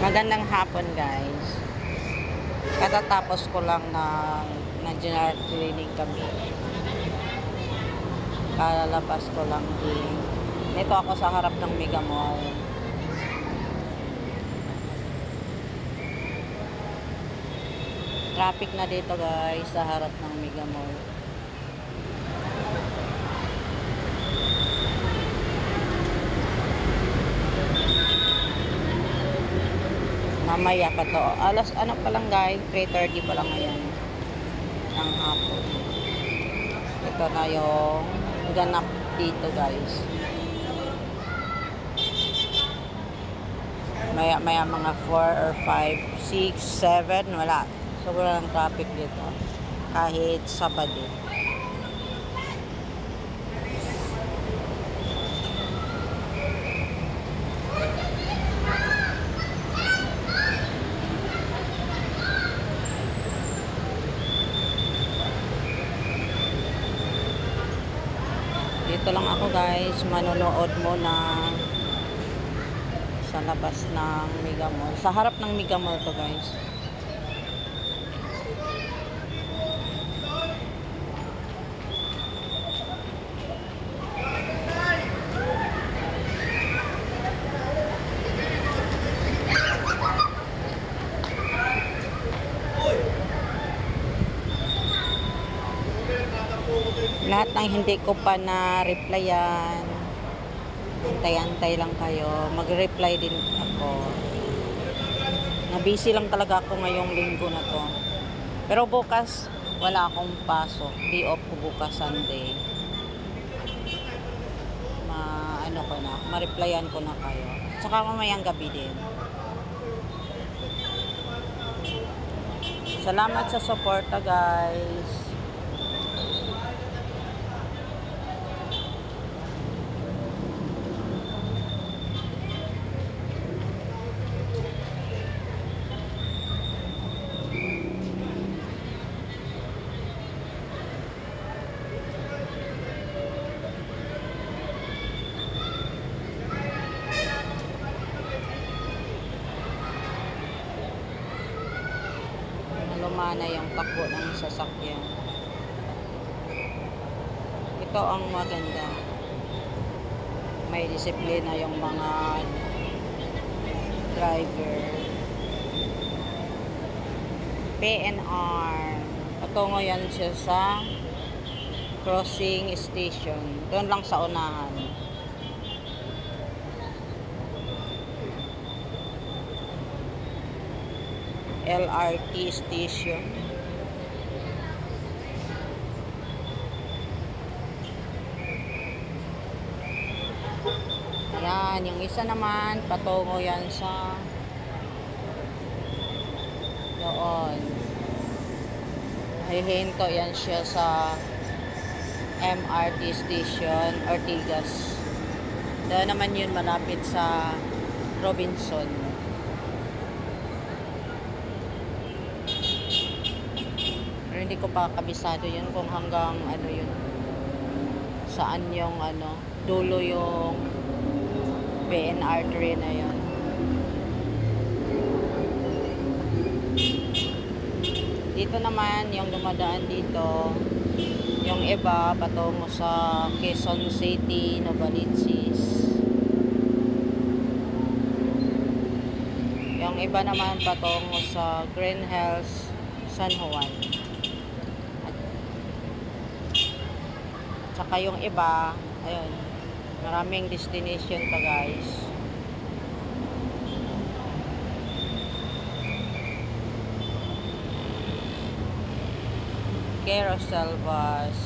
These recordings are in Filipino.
Magandang hapon guys. Katatapos ko lang na general cleaning kami. Kalalabas ko lang din. Nito ako sa harap ng Mega Mall. Traffic na dito guys sa harap ng Mega Mall. Mamaya pa to. Alas ano pa lang guys, 3:30 pa lang ngayon ng hapon. Ito na yung ganap dito guys. Maya mga 4 or 5, 6, 7, wala. Sobrang traffic dito. Kahit Sabado. Dito lang ako guys, manonood muna sa labas ng Mega Mall. Sa harap ng Mega Mall to guys. Lahat ng hindi ko pa na-replyan, antay-antay lang kayo. Mag-reply din ako. Na-busy lang talaga ako ngayong linggo na to. Pero bukas, wala akong pasok. Day off ko bukas Sunday. Ma-replyan ko na kayo. Saka mamayang gabi din. Salamat sa suporta guys. Lumana yung takbo ng sasakyan. Ito ang maganda. May disiplina yung mga driver. PNR. Patungo yan siya sa crossing station. Doon lang sa unahan. LRT station. Yan, yung isa naman patungo yan sa doon. Hihinto yan siya sa MRT station Ortigas. Doon naman yun malapit sa Robinson. Hindi ko pa kabisado yun kung hanggang ano yun, saan yung ano, dulo yung PNR train na yun. Dito naman yung dumadaan dito, yung iba patungo sa Quezon City, Novaliches. Yung iba naman patungo sa Green Hills, San Juan. Tsaka yung iba, ayun, maraming destination pa guys. Carousel bus.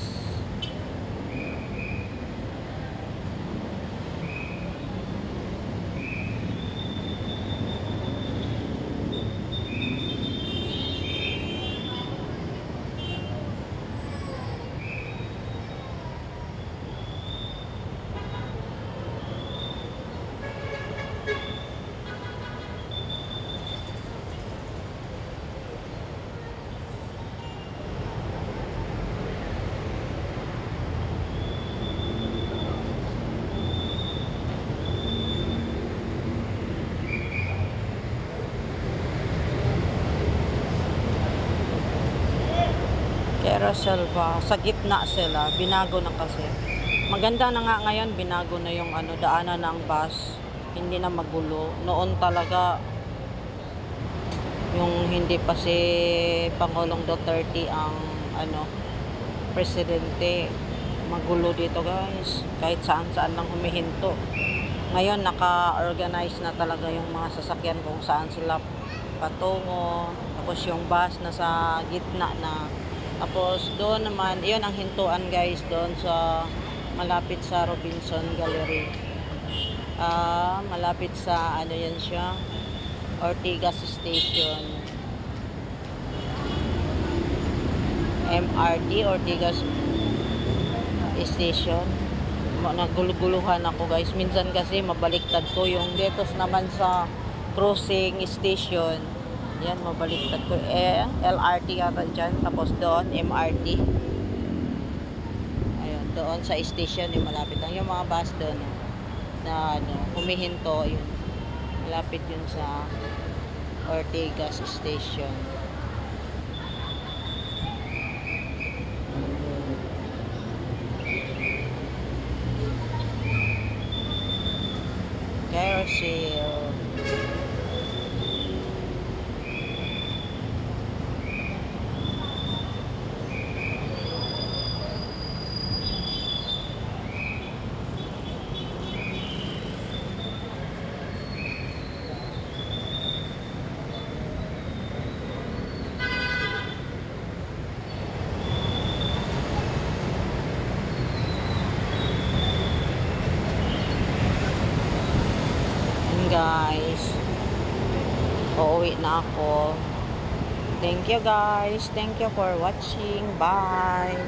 Selva, sa gitna sila, binago na kasi. Maganda na nga ngayon, binago na yung daanan ng bus. Hindi na magulo. Noon talaga, yung hindi pa si Pangulong Duterte ang presidente, magulo dito guys. Kahit saan-saan lang humihinto. Ngayon, naka-organize na talaga yung mga sasakyan kung saan sila patungo. Tapos yung bus nasa gitna na. Tapos doon naman, yun ang hintuan guys, doon sa malapit sa Robinson Gallery. Malapit sa yan siya, Ortigas Station. MRT, Ortigas Station. Naguluguluhan ako guys. Minsan kasi mabaliktad ko yung dito naman sa crossing station. Yan, mabaliktad ko. LRT yata dyan. Tapos doon, MRT. Ayun, doon sa station yung malapit lang. Yung mga bus doon na humihinto yun. Malapit yun sa Ortigas Station. Carousel. Guys, uuwi na ako. Thank you guys, thank you for watching. Bye.